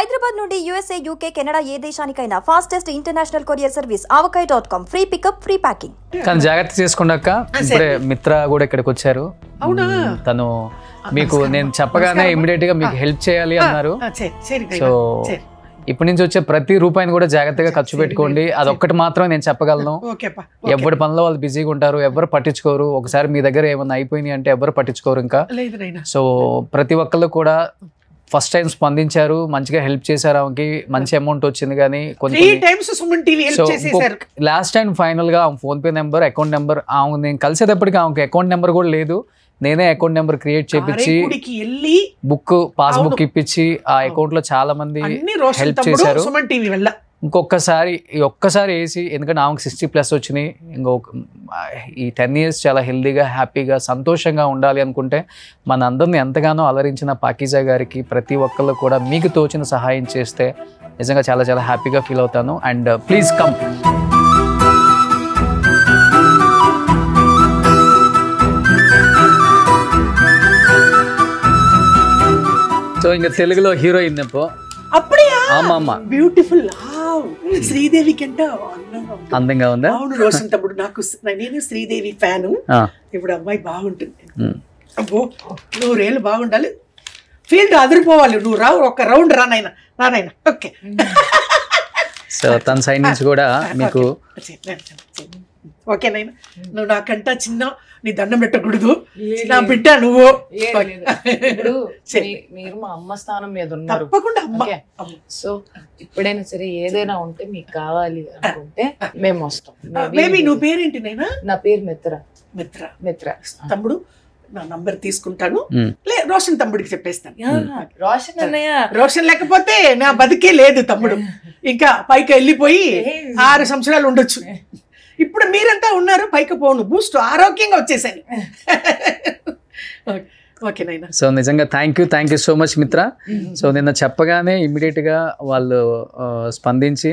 హైదరాబాద్ నుండి USA, UK, Canada ఏ దేశానికైనా fastest international courier service avakai.com. Free pickup, free packing. కానీ జాగ్రత్త చేసుకున్నాక ఇప్పుడే మిత్ర కూడా ఇక్కడికి వచ్చారు. తను మీకు నేను చెప్పగానే ఇమిడియట్ గా మీకు హెల్ప్ చేయాలి అన్నారు. సో ఇప్పటి నుంచి వచ్చే ప్రతి రూపాయిని కూడా జాగ్రత్తగా ఖర్చు పెట్టుకోండి. అదొక్కటి మాత్రమే నేను చెప్పగలను. ఎవరి పనిలో వాళ్ళు బిజీగా ఉంటారు, ఎవరు పట్టించుకోరు. ఒకసారి మీ దగ్గర ఏమన్నా అయిపోయినాయి అంటే ఎవరు పట్టించుకోరు ఇంకా. సో ప్రతి ఒక్కళ్ళు కూడా ఫస్ట్ టైం స్పందించారు, మంచిగా హెల్ప్ చేశారు. ఆమెకి మంచి అమౌంట్ వచ్చింది. కానీ లాస్ట్ టైం ఫైనల్ గా ఆమె phone pay number, account number, ఆమె నేను కలిసేటప్పటికి ఆమెకి అకౌంట్ నెంబర్ కూడా లేదు. నేనే అకౌంట్ నెంబర్ క్రియేట్ చేపించి బుక్ పాస్బుక్ ఇప్పించి ఆ అకౌంట్ లో చాలా మంది హెల్ప్ చేశారు. ఒక్కసారి వేసి, ఎందుకంటే ఆమెకు 60+ వచ్చినాయి. ఈ 10 years చాలా హెల్దీగా, హ్యాపీగా, సంతోషంగా ఉండాలి అనుకుంటే మన అందరిని ఎంతగానో అలరించిన పాకీజా గారికి ప్రతి ఒక్కళ్ళు కూడా మీకు తోచిన సహాయం చేస్తే నిజంగా చాలా చాలా హ్యాపీగా ఫీల్ అవుతాను. And please come. సో ఇంకా తెలుగులో హీరోయిన్ బ్యూటిఫుల్ శ్రీదేవి కంటే అందంగా ఉందా? అవును, రోషన్ తమ్ముడు. నేను శ్రీదేవి ఫ్యాను. ఇప్పుడు అమ్మాయి బాగుంటుంది. అబ్బో 100 ఏళ్ళు బాగుండాలి, ఫీల్డ్ అదిరిపోవాలి. నువ్వు రావు, ఒక రౌండ్ రానైనా. ఓకే. సో తన సైడ్ నుంచి కూడా మీకు ఓకేనైనా. నువ్వు నాకంట చిన్న, నీ దండం పెట్టకూడదు, నా బిడ్డ నువ్వు. మీరు మా అమ్మ స్థానం మీద ఉన్నారు. తప్పకుండా అమ్మ. సో ఇప్పుడైనా సరే ఏదైనా ఉంటే మీకు కావాలి అనుకుంటే మేము వస్తాం. బేబీ నువ్వు పేరేంటి? నైనా నా పేరు మిత్ర. మిత్ర తమ్ముడు, నా నంబర్ తీసుకుంటాను. రోషన్ తమ్ముడికి చెప్పేస్తాను. రోషన్ అన్నయ్య, రోషన్ లేకపోతే నా బతికే లేదు తమ్ముడు. ఇంకా పైకి వెళ్ళిపోయి 6 సంవత్సరాలు ఉండొచ్చు. ఇప్పుడు మీరంతా ఉన్నారు, పైకి పోను, బూస్ట్ ఆరోగ్యంగా వచ్చేసాను. ఓకేనైనా. సో నిజంగా థ్యాంక్ యూ సో మచ్ మిత్ర. సో నిన్న చెప్పగానే ఇమ్మీడియట్ గా వాళ్ళు స్పందించి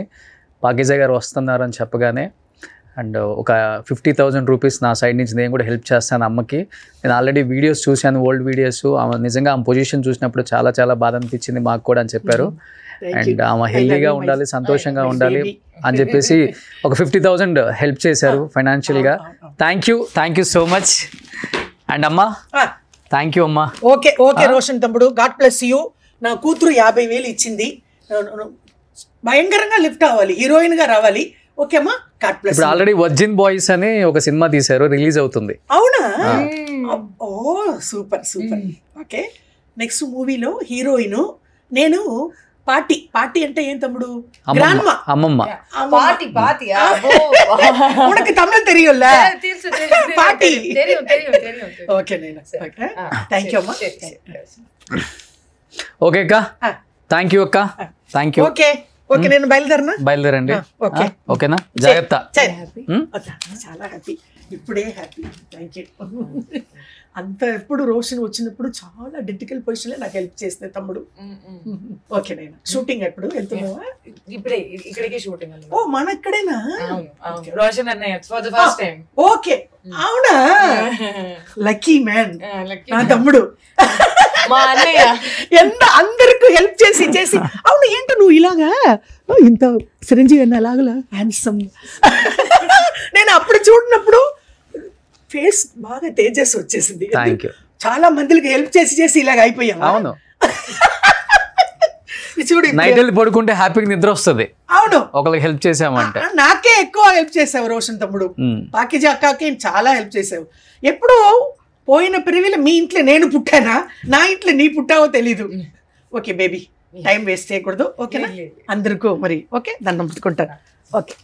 పాకీజా గారు వస్తున్నారు అని చెప్పగానే, అండ్ ఒక 50,000 రూపీస్ నా సైడ్ నుంచి నేను కూడా హెల్ప్ చేస్తాను అమ్మకి. నేను ఆల్రెడీ వీడియోస్ చూశాను, ఓల్డ్ వీడియోస్. నిజంగా ఆమె పొజిషన్ చూసినప్పుడు చాలా చాలా బాధ అనిపించింది మాకు కూడా అని చెప్పారు. అండ్ ఆమె హెల్దీగా ఉండాలి, సంతోషంగా ఉండాలి అని చెప్పేసి ఒక 50,000 హెల్ప్ చేశారు ఫైనాన్షియల్ గా. Thank you so much. And అమ్మా థ్యాంక్ యూ అమ్మా. ఓకే రోషన్ తమ్ముడు, గాడ్ బ్లెస్ యూ. నా కూతురు 50,000 ఇచ్చింది. భయంకరంగా లిఫ్ట్ అవ్వాలి, హీరోయిన్ గా రావాలి. ఓకే అమ్మా, గాడ్ బ్లెస్. ఇప్పుడు ఆల్రెడీ వర్జిన్ బాయ్స్ అని ఒక సినిమా తీశారు, రిలీజ్ అవుతుంది. అవునా? ఓ సూపర్. ఓకే, నెక్స్ట్ మూవీలో హీరోయిన్ నేను. పార్టీ అంటే ఏం తమ్ముడు? అమ్మమ్మ. உனக்கு தமிழ் தெரியும்ல? பாட்டி. ఓకే నైనా. థ్యాంక్ యూ అమ్మా. ఓకే అక్క, థ్యాంక్ యూ అక్క. Thank you. ఓకే నేను బయలుదేరండి. ఓకేనా? జాగ్రత్త. చాలా హ్యాపీ, ఇప్పుడే హ్యాపీ. Thank you. అంత ఎప్పుడు రోషన్ వచ్చినప్పుడు చాలా డిటికల్ పొజిషన్ లో నాకు హెల్ప్ చేస్తే తమ్ముడు. ఓకే నైనా. షూటింగ్ ఎప్పుడు వెళ్తున్నావా? ఇప్పుడే ఇక్కడికే షూటింగ్. ఓ మన ఇక్కడేనా? రోషన్ అన్నయ్య for the first time. Okay, అవునా? లక్కీ మ్యాన్ నా తమ్ముడు. మా అన్నయ్య ఎంత అందరికి హెల్ప్ చేసి. అవును, ఏంటో నువ్వు ఇలాగా ఇంత చిరంజీవి అన్న అలాగలా హ్యాండ్సమ్. నేను అప్పుడు చూడనప్పుడు ఫేస్ బాగా తేజస్ వచ్చేసింది. చాలా మందికి హెల్ప్ చేసి ఇలాగ అయిపోయాం. అవును, చూడు నైట్ వెళ్ళి పడుకుంటే హ్యాపీగా నిద్ర వస్తుంది. అవును, ఒకరికి హెల్ప్ చేసామంటే. నాకే ఎక్కువ హెల్ప్ చేసావు రోషన్ తమ్ముడు. పాకీజా అక్కకి చాలా హెల్ప్ చేసావు. ఎప్పుడు పోయిన ప్రివిల మీ ఇంట్లో నేను పుట్టానా, నా ఇంట్లో నీ పుట్టావో తెలీదు. ఓకే బేబీ, టైం వేస్ట్ చేయకూడదు. ఓకేనా? అందరికీ మరి ఓకే దండం పెట్టుకుంటాను. ఓకే.